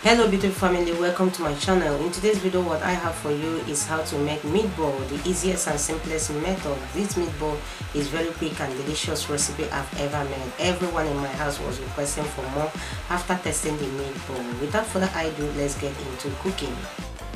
Hello beautiful family, welcome to my channel. In today's video, what I have for you is how to make meatball, the easiest and simplest method. This meatball is very quick and delicious recipe I've ever made. Everyone in my house was requesting for more after testing the meatball. Without further ado, let's get into cooking.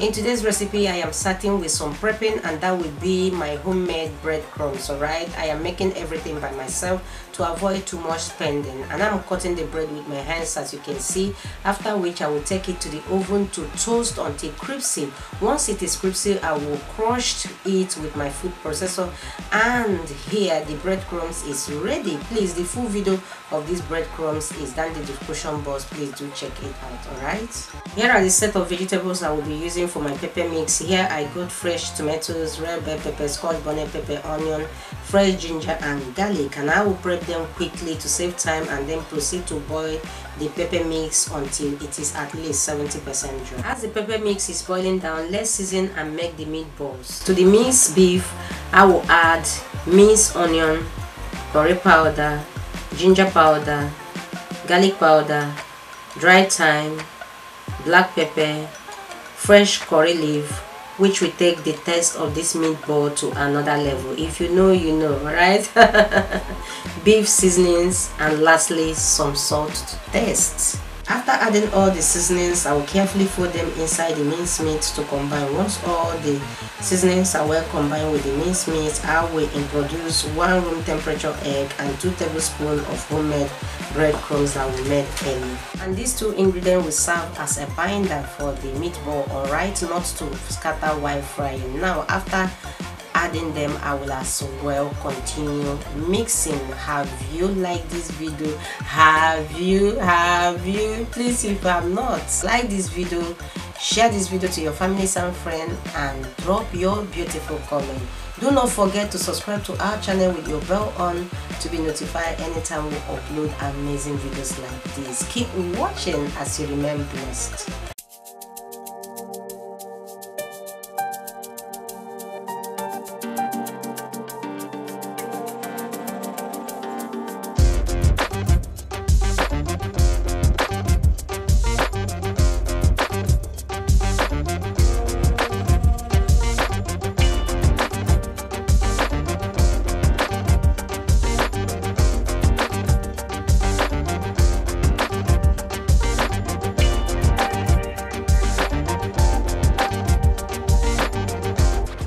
In today's recipe, I am starting with some prepping, and that will be my homemade breadcrumbs. Alright, I am making everything by myself to avoid too much spending, and I'm cutting the bread with my hands, as you can see, after which I will take it to the oven to toast until crispy. Once it is crispy, I will crush it with my food processor, and here the breadcrumbs is ready. Please, the full video of these breadcrumbs is down in the description box. Please do check it out. Alright, here are the set of vegetables I will be using for my pepper mix. Here I got fresh tomatoes, red bell pepper, Scotch, bonnet pepper, onion, fresh ginger and garlic, and I will prep them quickly to save time and then proceed to boil the pepper mix until it is at least 70% dry. As the pepper mix is boiling down, let's season and make the meatballs. To the minced beef, I will add minced onion, curry powder, ginger powder, garlic powder, dry thyme, black pepper, fresh curry leaf, which will take the taste of this meatball to another level. If you know, you know, right? Beef seasonings, and lastly some salt to taste. After adding all the seasonings, I will carefully fold them inside the minced meat to combine. Once all the seasonings are well combined with the minced meat, I will introduce 1 room temperature egg and 2 tablespoons of homemade breadcrumbs that we made earlier. And these 2 ingredients will serve as a binder for the meatball, alright, not to scatter while frying. Now, after adding them, I will as well continue mixing. Have you liked this video? Have you? Please, if you have not, like this video, share this video to your families and friends, and drop your beautiful comment. Do not forget to subscribe to our channel with your bell on to be notified anytime we upload amazing videos like this. Keep watching as you remain blessed.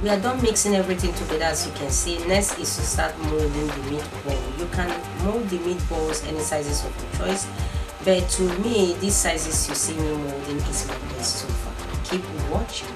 We are done mixing everything together, as you can see. Next is to start molding the meatball. You can mold the meatballs any sizes of your choice, but to me, these sizes you see me molding is my best so far. Keep watching.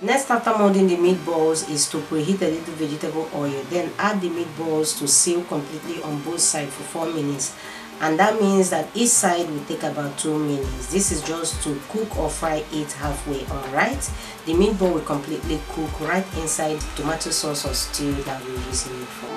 Next, after molding the meatballs, is to preheat a little vegetable oil. Then add the meatballs to seal completely on both sides for 4 minutes. And that means that each side will take about 2 minutes. This is just to cook or fry it halfway, alright? The meatball will completely cook right inside the tomato sauce or stew that we're using it for.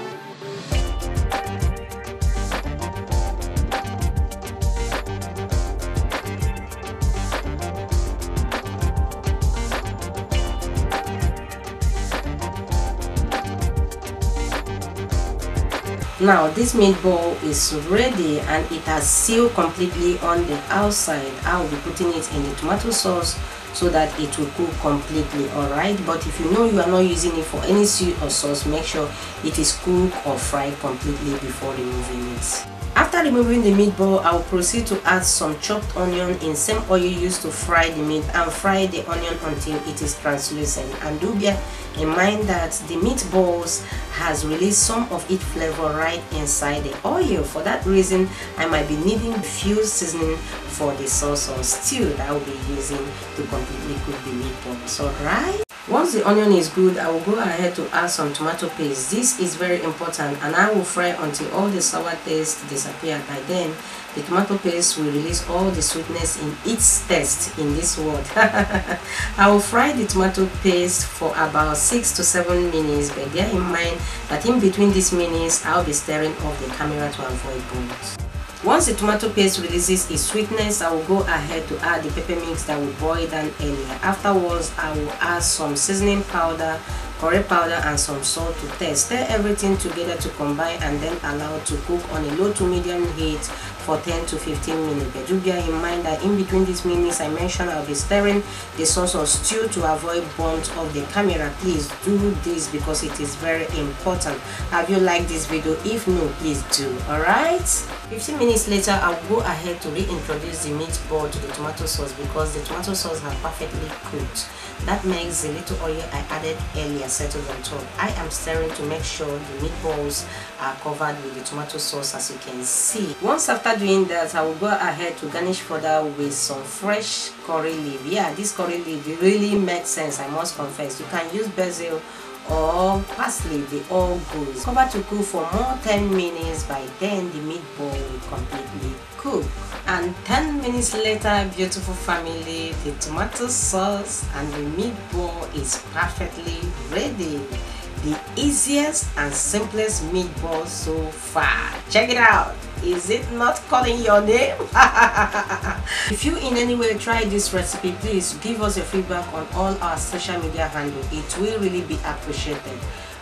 Now this meatball is ready and it has sealed completely on the outside. I will be putting it in the tomato sauce so that it will cook completely, alright? But if you know you are not using it for any stew or sauce, make sure it is cooked or fried completely before removing it. After removing the meatball, I will proceed to add some chopped onion in same oil used to fry the meat, and fry the onion until it is translucent. And do bear in mind that the meatballs has released some of its flavor right inside the oil. For that reason, I might be needing a few seasoning for the sauce or stew that I will be using to completely cook the meatballs, alright? Once the onion is good, I will go ahead to add some tomato paste. This is very important, and I will fry until all the sour taste disappear. By then, the tomato paste will release all the sweetness in its taste in this world. I will fry the tomato paste for about 6 to 7 minutes, but bear in mind that in between these minutes I'll be stirring off the camera to avoid burns. Once the tomato paste releases its sweetness, I will go ahead to add the pepper mix that we boiled down earlier. Afterwards, I will add some seasoning powder, curry powder, and some salt to taste. Stir everything together to combine and then allow to cook on a low to medium heat for 10 to 15 minutes. But do bear in mind that in between these minutes I mentioned I'll be stirring the sauce or stew to avoid burnt of the camera. Please do this because it is very important. Have you liked this video? If no, please do. Alright, 15 minutes later I'll go ahead to reintroduce the meatball to the tomato sauce because the tomato sauce has perfectly cooked. That makes the little oil I added earlier settled on top. I am stirring to make sure the meatballs are covered with the tomato sauce, as you can see. Once after doing that, I will go ahead to garnish further with some fresh curry leaf. Yeah, this curry leaf really makes sense, I must confess. You can use basil or parsley, they all good. Cover to cook for more 10 minutes. By then the meatball will completely cook. And 10 minutes later, beautiful family, the tomato sauce and the meatball is perfectly ready. The easiest and simplest meatball so far. Check it out. Is it not calling your name? If you in any way try this recipe, please give us a feedback on all our social media handles. It will really be appreciated.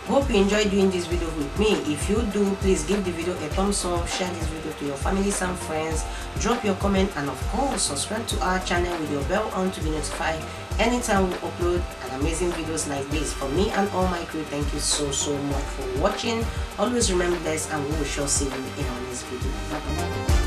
Hope you enjoyed doing this video with me. If you do, please give the video a thumbs up, share this video to your families and friends, drop your comment, and of course subscribe to our channel with your bell on to be notified anytime we upload an amazing videos like this. For me and all my crew, thank you so much for watching. Always remember this, and we will sure see you in our next video. Bye -bye.